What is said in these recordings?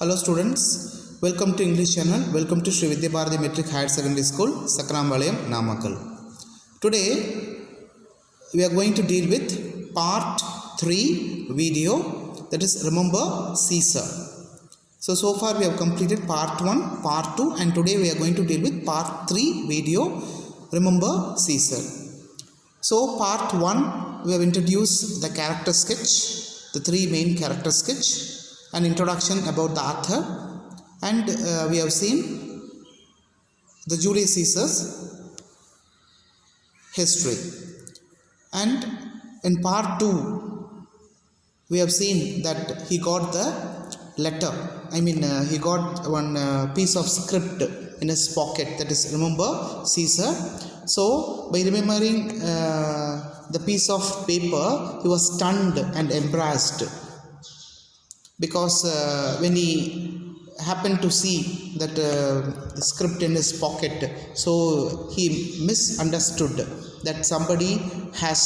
Hello students, welcome to English channel. Welcome to Sri Vidya Bharati Metric Higher Secondary School, Sakrambalayam, Namakkal. Today we are going to deal with part 3 video, that is remember Caesar. So far we have completed part 1, part 2 and today we are going to deal with part 3 video, remember Caesar. So part 1 we have introduced the character sketch, the 3 main character sketch, an introduction about the author, and we have seen the Julius Caesar's history. And in part 2 we have seen that he got the letter, he got one piece of script in his pocket, that is remember Caesar. So by remembering the piece of paper, he was stunned and embarrassed, because when he happened to see that the script in his pocket, so he misunderstood that somebody has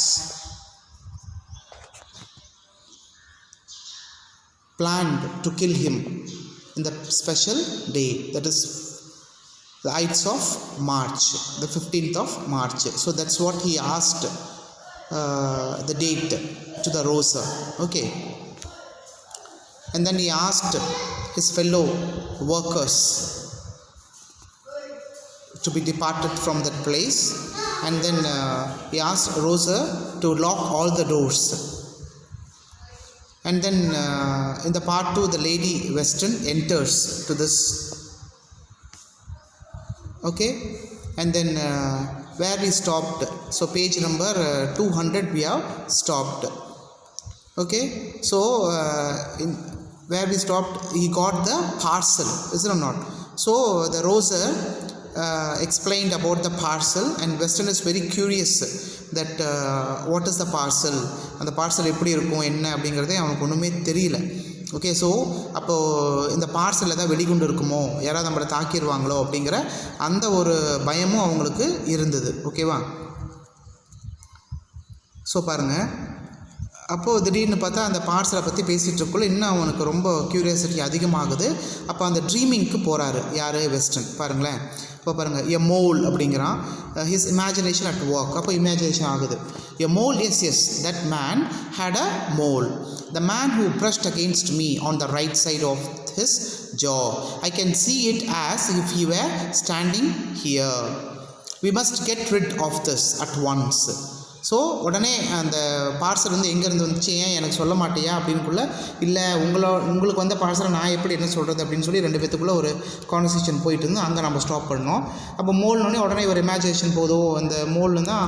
planned to kill him in the special day, that is the Ides of March, the 15th of March. So that's what he asked the date to the Rosa. Okay. And then he asked his fellow workers to be departed from that place, and then he asked Rosa to lock all the doors. And then in the part 2 the lady Weston enters to this. Okay, and then where we stopped, so page number 200 we have stopped. Okay, so where we stopped, he got the parcel, is it or not? So the Rosa explained about the parcel, and Weston is very curious that what is the parcel, and the parcel எப்படி இருக்கும் என்ன அப்படிங்கிறதே அவனுக்கு ஒன்றுமே தெரியல. Okay, so அப்போது இந்த parcel ஏதாவது வெடிகுண்டு இருக்குமோ, யாராவது நம்மளை தாக்கிடுவாங்களோ அப்படிங்கிற அந்த ஒரு பயமும் அவங்களுக்கு இருந்தது. ஓகேவா? ஸோ பாருங்கள், அப்போது திடீர்னு பார்த்தா அந்த பார்சலை பற்றி பேசிகிட்டு இருக்கக்குள்ள இன்னும் அவனுக்கு ரொம்ப க்யூரியாசிட்டி அதிகமாகுது. அப்போ அந்த ட்ரீமிங்க்கு போகிறாரு யார், வெஸ்டர்ன். பாருங்களேன், இப்போ பாருங்கள், எ மோல் அப்படிங்கிறான், ஹிஸ் இமேஜினேஷன் அட் ஒர்க். அப்போ இமேஜினேஷன் ஆகுது. A mole, yes that man had a mole, the man who brushed against me on the right side of his jaw, I can see it as if he were standing here. We must get rid of this at once. So உடனே அந்த parcel வந்து எங்கேருந்து வந்துச்சு, ஏன் எனக்கு சொல்ல மாட்டியா அப்படின்னுக்குள்ள, இல்லை உங்களுக்கு வந்த பார்சலை நான் எப்படி என்ன சொல்கிறது அப்படின்னு சொல்லி ரெண்டு பேத்துக்குள்ளே ஒரு கான்வர்சேஷன் போயிட்டு இருந்து அங்கே நம்ம ஸ்டாப் பண்ணோம். அப்போ மோல்னோடனே உடனே ஒரு இமேஜினேஷன் போதும், அந்த மோல்னு தான்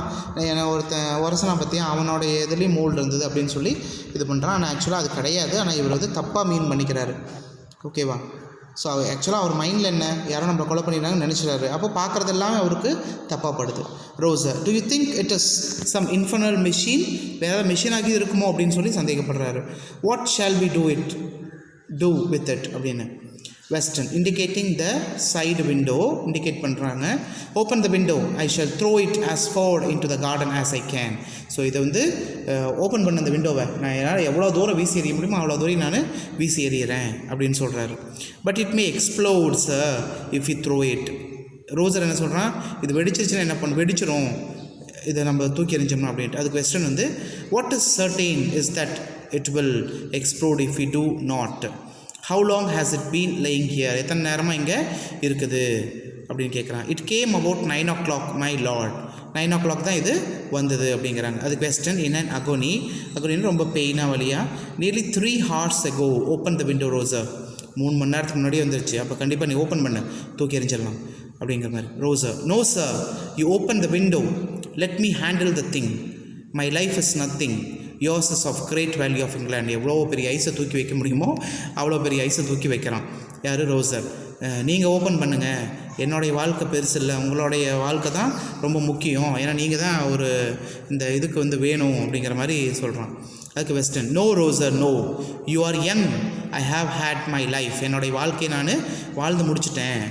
ஒருத்தனை பற்றியும் அவனோட இதுலேயும் மோல் இருந்தது அப்படின்னு சொல்லி இது பண்ணுறான். ஆனால் ஆக்சுவலாக அது கிடையாது, ஆனால் இவர் வந்து தப்பாக மீன் பண்ணிக்கிறாரு. ஓகேவா? ஸோ ஆக்சுவலாக அவர் மைண்டில் என்ன, யாரோ நம்மளை கொலை பண்ணிடுறாங்கன்னு நினச்சிடாரு. அப்போ பார்க்குறது எல்லாமே அவருக்கு தப்பாகப்படுது. Rosa, do you think it is some infernal machine, வேறு மிஷின் ஆகி இருக்குமோ அப்படின்னு சொல்லி சந்தேகப்படுறாரு. What shall we do with it அப்படின்னு. Weston indicating the side window indicate பண்ணுறாங்க. Open the window, I shall throw it as forward into the garden as I can. So இதை வந்து ஓப்பன் பண்ண அந்த விண்டோவை நான் என்னால் எவ்வளோ தூரம் வீசி எறிய முடியுமோ அவ்வளோ தூரம் நான் வீசி எறிகிறேன் அப்படின்னு சொல்கிறாரு. But it may explode sir if you throw it. Roster என்ன சொல்கிறான், இது வெடிச்சிருச்சுன்னா என்ன பண்ண, வெடிச்சிரும் இதை நம்ம தூக்கி எறிஞ்சோம்னா அப்படின்ட்டு. அதுக்கு வெஸ்டர்ன் வந்து, what is certain is that it will explode if you do not. How long has it been laying here, எத்தனை நேரமாக இங்கே இருக்குது அப்படின்னு கேட்குறான். It came about 9 o'clock my lord, 9 o'clock தான் இது வந்தது அப்படிங்கிறாங்க. அதுக்கு வெஸ்டர்ன், இன் அண்ட் அகோனின்னு ரொம்ப பெயினாக வழியாக, nearly 3 hours ago open the window Rosa, 3 மணி நேரத்துக்கு முன்னாடியே வந்துருச்சு, அப்போ கண்டிப்பாக நீ ஓப்பன் பண்ண, தூக்கி எறிஞ்சிடலாம் அப்படிங்கிற மாதிரி. Rosa, no sir, you open the window, let me handle the thing, my life is nothing, yours is of great value of England. எவ்வளோ பெரிய ஐஸை தூக்கி வைக்க முடியுமோ அவ்வளோ பெரிய ஐஸை தூக்கி வைக்கிறான். யார், ரோசர். நீங்கள் ஓப்பன் பண்ணுங்கள், என்னுடைய வாழ்க்கை பெருசு இல்லை, உங்களுடைய வாழ்க்கை தான் ரொம்ப முக்கியம், ஏன்னா நீங்கள் தான் ஒரு இந்த இதுக்கு வந்து வேணும் அப்படிங்கிற மாதிரி சொல்கிறான். அதுக்கு Western, no Roser no, you are young, I have had my life, என்னுடைய வாழ்க்கையை நான் வாழ்ந்து முடிச்சிட்டேன்.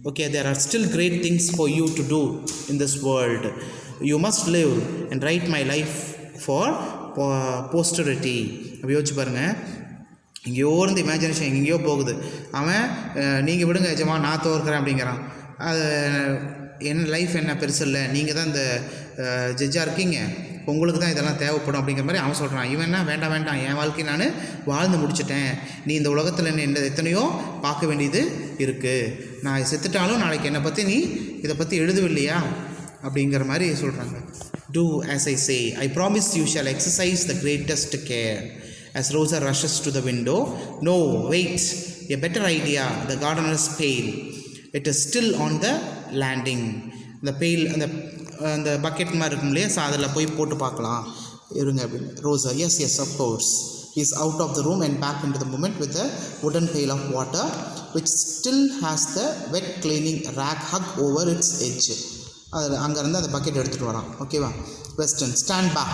Okay, there are still great things for you to do in this world. You must live and write my life for posterity. அப்படி யோசிச்சு பாருங்கள், எங்கேயோ இருந்து இமேஜினேஷன் எங்கேயோ போகுது. அவன் நீங்கள் விடுங்க எஜமா நான் தோற்கிறேன் அப்படிங்கிறான். அது என்ன லைஃப் என்ன பெருசு இல்லை, நீங்கள் தான் இந்த ஜட்ஜாக இருக்கீங்க, உங்களுக்கு தான் இதெல்லாம் தேவைப்படும் அப்படிங்கிற மாதிரி அவன் சொல்கிறான். இவன் என்ன வேண்டாம் வேண்டாம், என் வாழ்க்கை நான் வாழ்ந்து முடிச்சிட்டேன், நீ இந்த உலகத்தில் என்ன எத்தனையோ பார்க்க வேண்டியது இருக்குது, நான் செத்துட்டாலும் நாளைக்கு என்னை பற்றி நீ இதை பற்றி எழுதவில்லையா அப்படிங்கிற மாதிரி சொல்கிறாங்க. Do as I say, I promise you shall exercise the greatest care. As Rosa rushes to the window, no, wait, a better idea, the gardener's pail. It is still on the landing. The pail, அந்த bucket மாதிரி இருக்கும் இல்லையா, so அதில் போய் போட்டு பார்க்கலாம் இருங்க அப்படின்னு. ரோசா, yes yes of course. He is out of the room and back into the moment with a wooden pail of water which still has the wet cleaning rag hung over its edge. அதில் அங்கேருந்து அந்த bucket எடுத்துகிட்டு வரான். ஓகேவா. Western, stand back.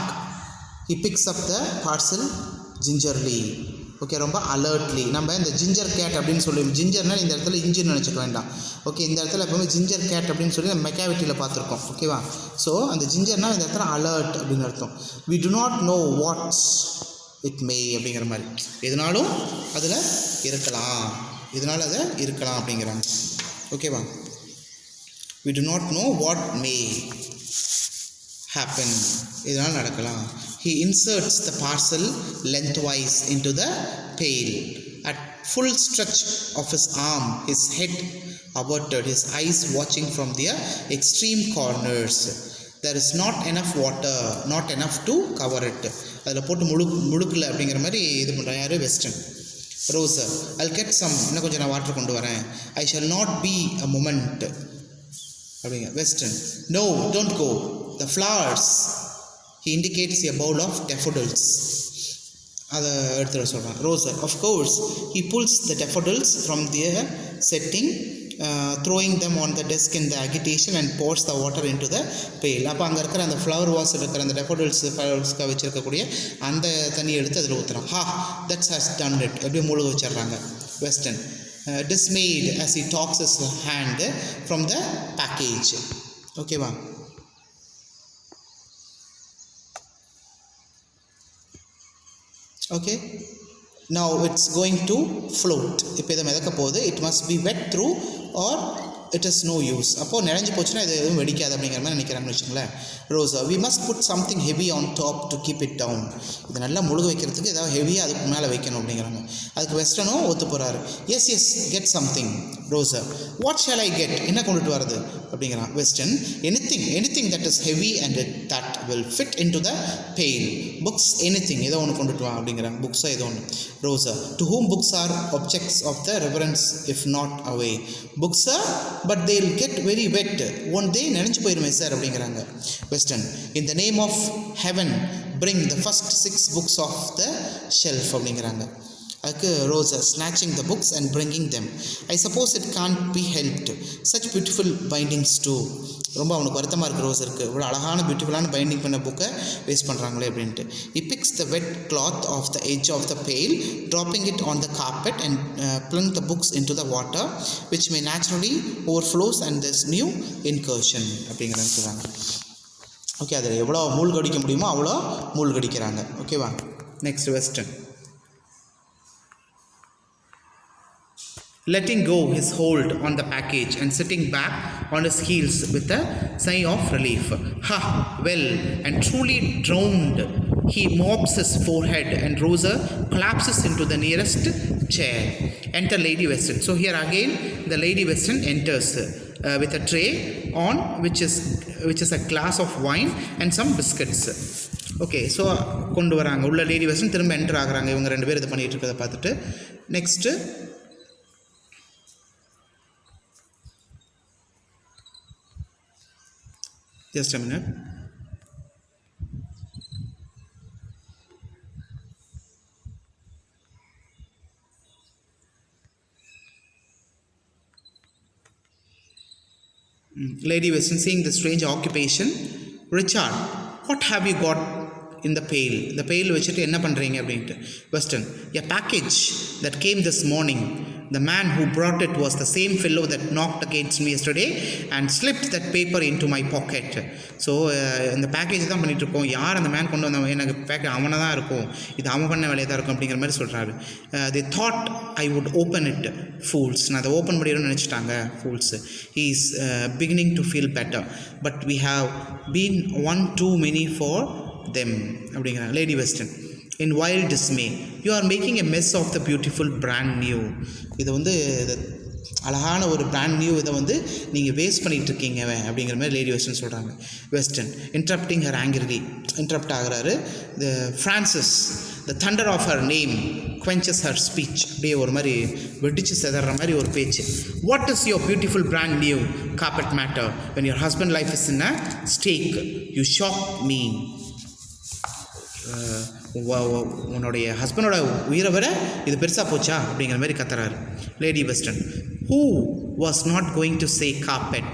He picks up the parcel gingerly. Okay, ரொம்ப அலர்ட்லி. நம்ம இந்த ginger gate அப்படின்னு சொல்லுவோம். ஜிஞ்சர்னால் இந்த இடத்துல இன்ஜின் நினச்சிக்க வேண்டாம். ஓகே, இந்த இடத்துல எப்போவுமே ஜிஞ்சர் கேட் அப்படின்னு சொல்லி நம்ம மெக்காவிட்டியில் பார்த்துருக்கோம். ஓகேவா. ஸோ அந்த ஜிஞ்சர்னால் இந்த இடத்துல அலர்ட் அப்படின்னு அர்த்தம். we do not know what it may அப்படிங்கிற மாதிரி, எதனாலும் அதில் இருக்கலாம், இதனால் அதை இருக்கலாம் அப்படிங்கிறாங்க. ஓகேவா. we do not know what may happen, இதனால் நடக்கலாம். He inserts the parcel lengthwise into the pail. At full stretch of his arm, his head averted, his eyes watching from their extreme corners. There is not enough water, not enough to cover it. அதில் போட்டு முழுக்கல அப்படிங்கிற மாதிரி இது பண்ணுறான் யார், western. ரோசா, I'll get some, இன்னும் கொஞ்சம் நான் வாட்டர் கொண்டு வரேன். I shall not be a moment அப்படிங்க. Western, no, don't go. The flowers. He indicates a bowl of daffodils. அதை எடுத்துகிட்டு சொல்கிறான். ரோசா, of course. He pulls the daffodils from their setting, throwing them on the desk in the agitation and pours the water into the pail. அப்போ அங்கே இருக்கிற அந்த flower vase இருக்கிற அந்த டெஃபோடில்ஸ்க்காக வச்சுருக்கக்கூடிய அந்த தண்ணியை எடுத்து அதில் ஊற்றுறான். ஹா, தட்ஸ் ஹஸ் டன் இட், எப்படி முழுக வச்சிடுறாங்க. Western, dismayed as he talks his hand from the package. ஓகேவா. Okay, now it's going to float. இப்போ இதை மிதக்க போகுது. it must be wet through or it is no use. அப்போது நினைஞ்சு போச்சுன்னா இது எதுவும் வெடிக்காது அப்படிங்கிற மாதிரி நினைக்கிறாங்கன்னு வச்சுங்களேன். ரோசா, we must put something heavy on top to keep it down. இது நல்லா முழுக வைக்கிறதுக்கு ஏதாவது ஹெவியாக அதுக்கு மேலே வைக்கணும் அப்படிங்கிறாங்க. அதுக்கு வெஸ்டர்னும் ஒத்து போகிறாரு. Yes yes, get something. Rosa, what shall I get, என்ன கொண்டுட்டு வரது அப்படிங்கிறான். Weston, anything that is heavy and that will fit into the pail. Books, anything, ஏதோ ஒன்று கொண்டுட்டு வா அப்படிங்கிறாங்க. புக்ஸாக ஏதோ ஒன்று. Rosa, to whom books are objects of the reverence if not away. Books are but they will get very wet. One day நினைஞ்சு போயிருமே சார் அப்படிங்கிறாங்க. Weston, in the name of heaven bring the first 6 books off the shelf அப்படிங்கிறாங்க. அதுக்கு ரோசா, snatching the books and bringing them. I suppose it can't be helped. Such beautiful bindings too. ரொம்ப அவனுக்கு வருத்தமாக இருக்குது ரோஸருக்கு, இவ்வளோ அழகான பியூட்டிஃபுல்லான பைண்டிங் பண்ண புக்கை வேஸ்ட் பண்ணுறாங்களே அப்படின்ட்டு. He picks the wet cloth off the edge of the pail, dropping it on the carpet and plunge the books into the water which may naturally overflows and there's new incursion அப்படிங்கிறாங்க சொல்கிறாங்க. Okay, அதில் எவ்வளோ மூழ்கடிக்க முடியுமோ அவ்வளோ மூழ்கடிக்கிறாங்க. ஓகேவா. Next, western, letting go his hold on the package and sitting back on his heels with a sigh of relief. Ha, well and truly drowned. He mops his forehead and Rosa collapses into the nearest chair. Enter Lady Weston. So here again the Lady Weston enters with a tray on which is a glass of wine and some biscuits. Okay, so கொண்டு வராங்க உள்ள. Lady western திரும்ப enter ஆகுறாங்க. இவங்க 2 பேர் இது பண்ணிகிட்டு இருக்கிறத பார்த்துட்டு. Next, just a minute. Lady Weston, seeing the strange occupation, Richard, what have you got in the pail? The pail வச்சுட்டு என்ன பண்ணுறீங்க அப்படின்ட்டு. Weston, a package that came this morning. The man who brought it was the same fellow that knocked against me yesterday and slipped that paper into my pocket. So இந்த package தான் பண்ணிகிட்ருக்கோம். யார் அந்த man கொண்டு வந்தவன் எனக்கு package அவனை தான் இருக்கும், இது அவன் பண்ண வேலையை தான் இருக்கும் அப்படிங்கிற மாதிரி சொல்கிறாரு. they thought I would open it, fools. நான் அதை open பண்ணிடணும்னு நினச்சிட்டாங்க, fools. he is beginning to feel better, but we have been one too many for them அப்படிங்கிறாங்க. Lady western in wild dismay, you are making a mess of the beautiful brand new. இது வந்து அழகான ஒரு brand new இதை வந்து நீங்கள் waste பண்ணிகிட்டு இருக்கீங்க அப்படிங்கிற மாதிரி லேடி வெஸ்டன் சொல்கிறாங்க. Weston interrupting her angrily, interrupt ஆகிறாரு. The Francis the thunder of her name quenches her speech. அப்படியே ஒரு மாதிரி வெடிச்சு செதற மாதிரி ஒரு பேச்சு. What is your beautiful brand new carpet matter when your husband life is in a stake? You shock me. உன்னுடைய ஹஸ்பண்டோட உயிரை வர இது பெருசாக போச்சா அப்படிங்கிற மாதிரி கத்துறாரு. Lady Weston who was not going to say carpet?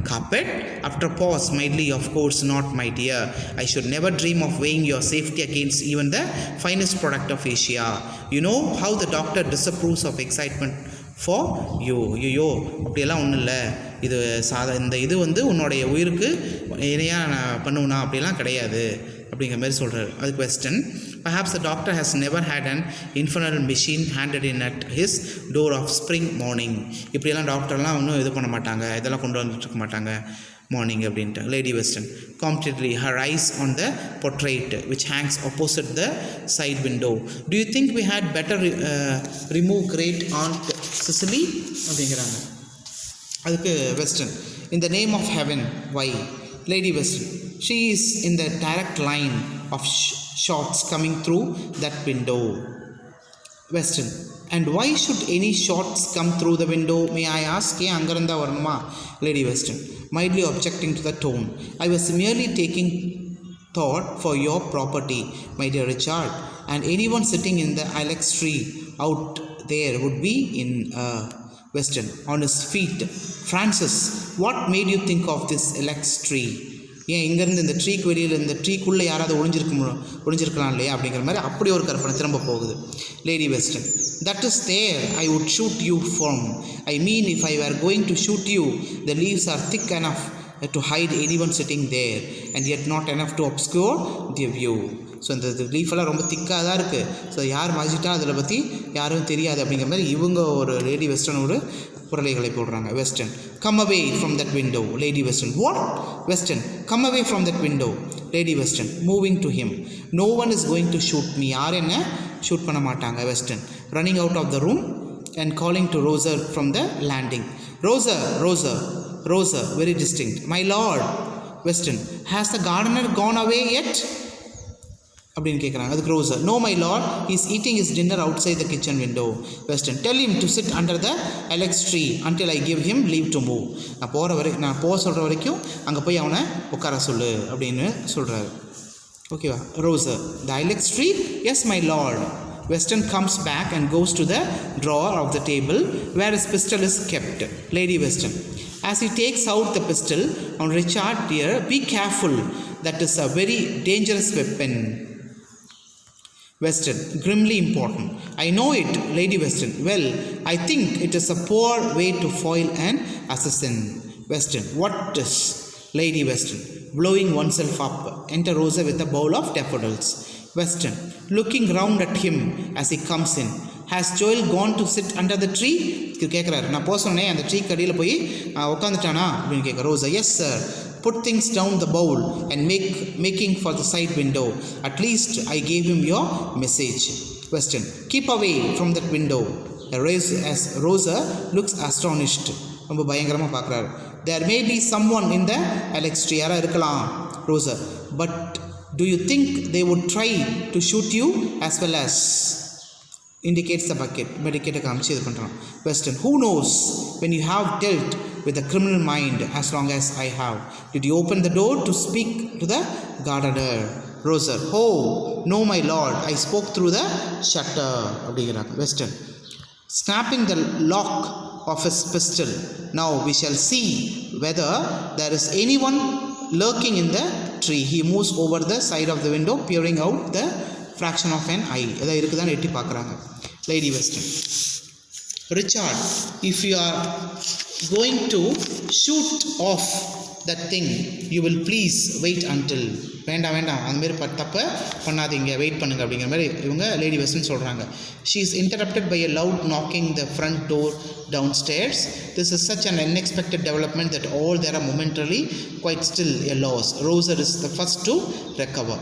Carpet? After a pause, mildly, of course not, my dear. I should never dream of weighing your safety against even the finest product of Asia. You know how the doctor disapproves of excitement for you. ஐயோ அப்படியெல்லாம் ஒன்றும் இல்லை, இது இந்த இது வந்து உன்னுடைய உயிருக்கு இணையாக நான் பண்ணுவேனா அப்படிலாம் கிடையாது அப்படிங்கிற மாதிரி சொல்கிறார். அது question. Perhaps the doctor has never had an infernal machine handed in at his door of spring morning. இப்படியெல்லாம் டாக்டர்லாம் ஒன்றும் இது பண்ண மாட்டாங்க, இதெல்லாம் கொண்டு வந்துட்டு இருக்க மாட்டாங்க மார்னிங் அப்படின்ட்டு. Lady western completely, her eyes on the portrait which hangs opposite the side window. Do you think we had better remove great aunt Cicely அப்படிங்கிறாங்க. அதுக்கு western in the name of heaven, why? Lady Weston, she is in the direct line of shots coming through that window. Weston, and why should any shots come through the window, may I ask? ஏன் அங்கிருந்தா வரணுமா? Lady Weston, mildly objecting to the tone. I was merely taking thought for your property, my dear Richard, and anyone sitting in the ilex tree out there would be in Weston on his feet. Francis, what made you think of this ilex tree? ஏன் இங்கேருந்து இந்த ட்ரீக்கு வெளியில் இந்த ட்ரீக்குள்ளே யாராவது ஒளிஞ்சிருக்கலாம் இல்லையா அப்படிங்கிற மாதிரி அப்படி ஒரு கற்பனை திரும்ப போகுது. Lady Weston, that is there I would shoot you from. I mean if I were going to shoot you, the leaves are thick enough to hide anyone sitting there and yet not enough to obscure the view. So இந்த லீஃபெல்லாம் ரொம்ப திக்காக தான் இருக்குது, so யார் மாறிட்டா அதில் பற்றி யாரும் தெரியாது அப்படிங்கிற மாதிரி இவங்க ஒரு லேடி வெஸ்டர்னோட குரலைகளை போடுறாங்க. Western, come away from that window. Lady Western, what? Western, come away from that window. Lady Western, moving to him, no one is going to shoot me. யார் என்ன ஷூட் பண்ண மாட்டாங்க. Western, running out of the room and calling to Roser from the landing. Roser, Roser, Roser, very distinct. My lord. Western, has the gardener gone away yet? அப்படின்னு கேட்குறாங்க. அதுக்கு Roser, no my Lord, he is eating is dinner outside the kitchen window. Western, tell him to sit under the ilex tree until I give him leave to move. நான் போக சொல்கிற வரைக்கும் அங்கே போய் அவனை உட்கார சொல்லு அப்படின்னு சொல்கிறாரு. ஓகேவா? Roster, the ilex tree? S my Lord. Weston comes back and goes to the drawer of the table where his pistol is kept. Lady Weston, as he takes out the pistol, on Richard dear, be careful, that is a very dangerous weapon. Weston, grimly important. I know it, Lady Weston. Well, I think it is a poor way to foil an assassin. Weston, what is? Lady Weston, blowing oneself up. Enter Rosa with a bowl of daffodils. Weston, looking round at him as he comes in. Has Joel gone to sit under the tree? கேட்குறாரு. நான் போக சொன்னேன், அந்த tree கடியில் போய் உட்காந்துட்டானா அப்படின்னு கேட்குற Rosa. Yes sir. Put things down the bowl and making for the side window. At least I gave him your message. Weston, keep away from that window. As Rosa looks astonished. ரொம்ப பயங்கரமாக பார்க்குறாரு. There may be someone in the ilex tree. யாராக இருக்கலாம். Rosa, but do you think they would try to shoot you as well as? Indicates the bucket. Medicate காமிச்சு இது பண்ணுறான். Weston, who knows when you have dealt with a criminal mind as long as I have. Did you open the door to speak to the gardener? Rosa, oh no my lord, I spoke through the shutter. அப்படிங்கிறாங்க. Weston, snapping the lock of his pistol. Now we shall see whether there is anyone lurking in the tree. He moves over the side of the window, peering out the fraction of an eye. எதாவது இருக்குதான்னு எட்டி பார்க்குறாங்க. Lady Weston, Richard, if you are going to shoot off that thing, you will please wait until. வேண்டாம் அந்தமாரி தப்பை பண்ணாதீங்க, wait பண்ணுங்க அப்படிங்கிற மாதிரி இவங்க லேடி வெஸ்டன் சொல்கிறாங்க. She is interrupted by a loud knocking the front door downstairs. This is such an unexpected development that all there are momentarily quite still a loss. Rosa is the first to recover.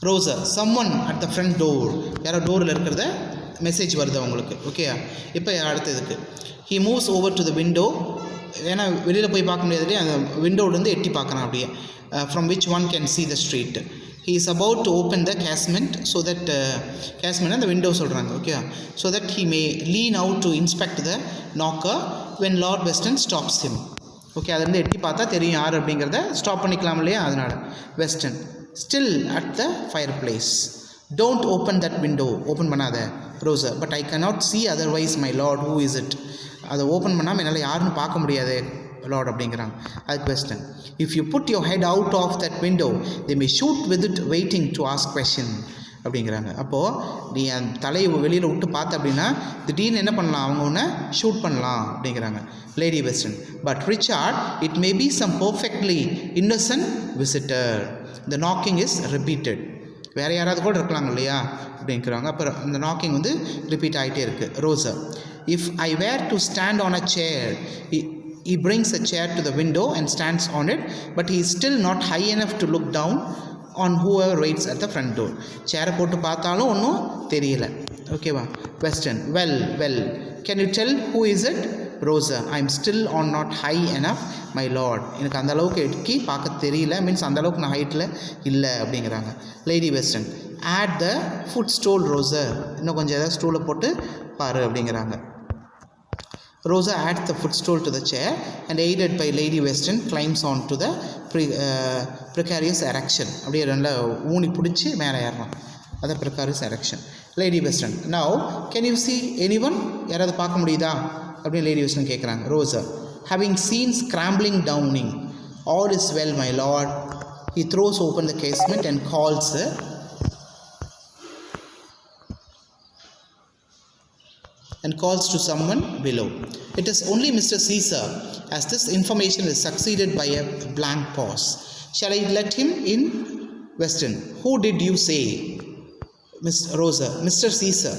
Rosa, someone at the front door. யாரோ டோரில் இருக்கிறத message வருது அவங்களுக்கு. Okay, இப்போ அடுத்ததுக்கு he moves over to the window. ஏன்னா வெளியில் போய் பார்க்க முடியாது, அந்த விண்டோவிலேருந்து எட்டி பார்க்குறான் அப்படியே. From which one can see the street. He is about to open the casement so that casement and the window சொல்கிறாங்க. Okay, so that he may lean out to inspect the knocker when Lord Weston stops him. Okay, அதுலேருந்து எட்டி பார்த்தா தெரியும் யார் அப்படிங்கிறத stop பண்ணிக்கலாம் இல்லையா, அதனால். Weston, still at the fireplace. Don't open that window. Open பண்ணாத. Rosa, but I cannot see otherwise, my lord. Who is it? அதை ஓப்பன் பண்ணாமல் என்னால் யாருன்னு பார்க்க முடியாது லார்ட் அப்படிங்கிறாங்க. அது question. If you put your head out of that window they may shoot with it waiting to ask question அப்படிங்கிறாங்க. அப்போது நீ அந்த தலையை வெளியில் விட்டு பார்த்த அப்படின்னா திடீர்னு என்ன பண்ணலாம், அவங்க ஒன்று ஷூட் பண்ணலாம் அப்படிங்கிறாங்க Lady Weston. But Richard, it may be some perfectly innocent visitor. The knocking is repeated. வேறு யாராவது கூட இருக்கலாம் இல்லையா அப்படிங்கிறாங்க. அப்புறம் அந்த நாக்கிங் வந்து ரிப்பீட் ஆகிட்டே இருக்குது. ரோசா, if I were to stand on a chair, he brings a chair to the window and stands on it, but he is still not high enough to look down on whoever waits at the front door. சேரை போட்டு பார்த்தாலும் ஒன்றும் தெரியல. ஓகேவா. Question, well, can you tell who is it? Rosa, I am still on not high enough, my lord. எனக்கு அந்த அளவுக்கு எட்டி பார்க்க தெரியல, மீன்ஸ் அந்த அளவுக்கு நான் ஹைட்டில் இல்லை அப்படிங்கிறாங்க. Lady western, add the footstool, Rosa. இன்னும் கொஞ்சம் ஏதாவது ஸ்டூலை போட்டு பாரு அப்படிங்கிறாங்க. Rosa adds the footstool to the chair and aided by Lady Weston climbs on to the precarious erection. அப்படியே நல்லா ஊனி பிடிச்சி மேலே ஏறலாம். அது precarious erection. Lady Weston, now can you see anyone? யாராவது பார்க்க முடியுதா அப்படின்னு லேடி வெஸ்டன் கேட்குறாங்க. Rosa, having seen scrambling downing, all is well, my lord. He throws open the casement and calls to someone below. It is only Mr. Caesar, as this information is succeeded by a blank pause. Shall I let him in? Weston, who did you say? Miss Rosa, Mr. Caesar.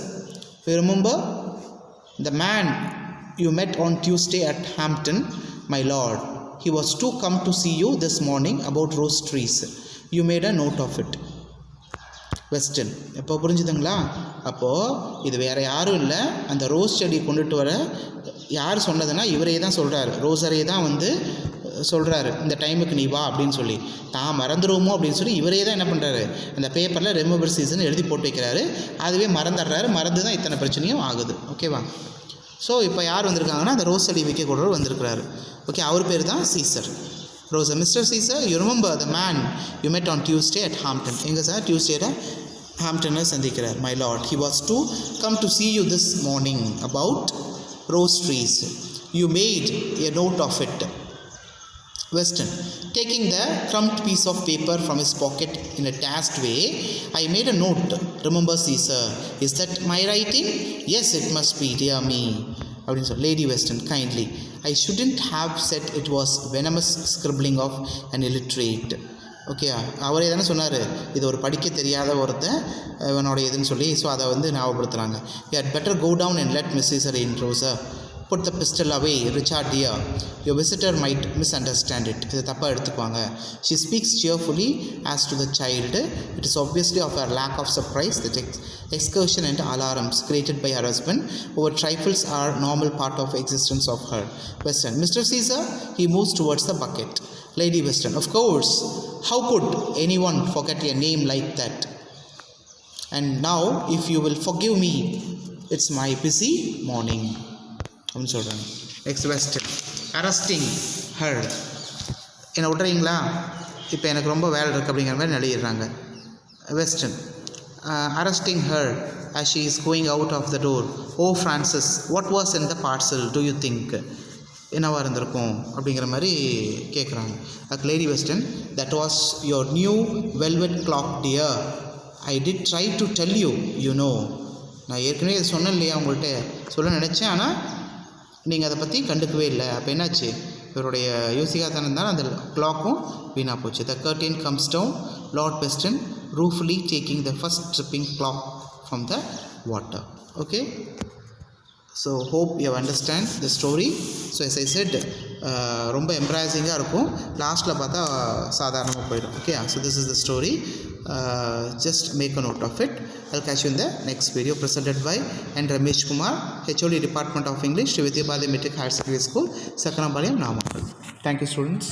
You remember the man you met on Tuesday at Hampton, my lord. He was to come to see you this morning about rose trees. You made a note of it. Western, எப்போ புரிஞ்சுதுங்களா? அப்போது இது வேறு யாரும் இல்லை, அந்த rose செடி கொண்டுட்டு வர யார் சொன்னதுன்னா இவரே தான் சொல்கிறாரு. ரோசரே தான் வந்து சொல்கிறாரு, இந்த டைமுக்கு நீ வா அப்படின்னு சொல்லி. தான் மறந்துடுவோமோ அப்படின்னு சொல்லி இவரே தான் என்ன பண்ணுறாரு, அந்த பேப்பரில் ரிமெம்பர் சீசன் எழுதி போட்டு வைக்கிறாரு. அதுவே மறந்துடுறாரு. மறந்து தான் இத்தனை பிரச்சனையும் ஆகுது. ஓகேவா. ஸோ இப்போ யார் வந்திருக்காங்கன்னா அந்த ரோஸ் செடி விற்கக்கூடவர் வந்திருக்கிறாரு. ஓகே, அவர் பேர் தான் Caesar. Rosa, Mr. Caesar, you remember the man you met on Tuesday at Hampton. எங்கே சார் டியூஸ்டேட ஹாம்ப்டனை சந்திக்கிறார். My lord, he was to come to see you this morning about rose trees. You made a note of it. Weston, taking the crumbed piece of paper from his pocket in a dazed way, I made a note. Remember, Caesar. Is that my writing? Yes, it must be, dear me. அப்படின்னு சொல்லி Lady Weston, kindly, I shouldn't have said it was venomous scribbling of an illiterate. Okay, அவரே தானே சொன்னார் இது ஒரு படிக்க தெரியாத ஒருத்தன் இவனோட இதுன்னு சொல்லி. ஸோ அதை வந்து ஞாபகப்படுத்துகிறாங்க. You had better go down and let miss Caesar in. Rosa, put the pistol away, Richard dear. Your visitor might misunderstand it. இது தப்பாக எடுத்துக்குவாங்க. She speaks cheerfully as to the child. It is obviously of her lack of surprise that excursion and alarms created by her husband over trifles are normal part of existence of her. Weston, Mr. Caesar. He moves towards the bucket. Lady Weston, of course. How could anyone forget a name like that? And now, if you will forgive me, it's my busy morning. அப்படின்னு சொல்கிறாங்க. Next Weston, arresting her. என்னை விட்றீங்களா, இப்போ எனக்கு ரொம்ப வேலை இருக்குது அப்படிங்கிற மாதிரி நடிகிறாங்க. Weston, arresting her as she is going out of the door. Oh Francis, what was in the parcel, do you think? என்னவாக இருந்திருக்கும் அப்படிங்கிற மாதிரி கேட்குறாங்க. அதுக்கு lady western, that was your new velvet clock dear. I did try to tell you, you know. நான் ஏற்கனவே இதை சொன்னேன் இல்லையா உங்கள்கிட்ட சொல்ல நினச்சேன், ஆனால் நீங்கள் அதை பற்றி கண்டுக்கவே இல்லை. அப்போ என்னாச்சு, இவருடைய யோசிக்காதனம் தான் அந்த கிளாக்கும் வீணாக போச்சு. The curtain comes down, lord Weston ruefully taking the first dripping clock from the water. Okay, so hope you understand the story. So as I said, ரொம்ப எம்ப்ராசிங்காக இருக்கும், லாஸ்ட்டில் பார்த்தா சாதாரணமாக போயிடும். Okay, so this is the story. Just make a note of it. I'll catch you in the next video, presented by N. Ramesh Kumar, HOD Department of English, Vidya Bali Metric Higher Secondary School, Sakanapalayam, Namakkal. Thank you, students.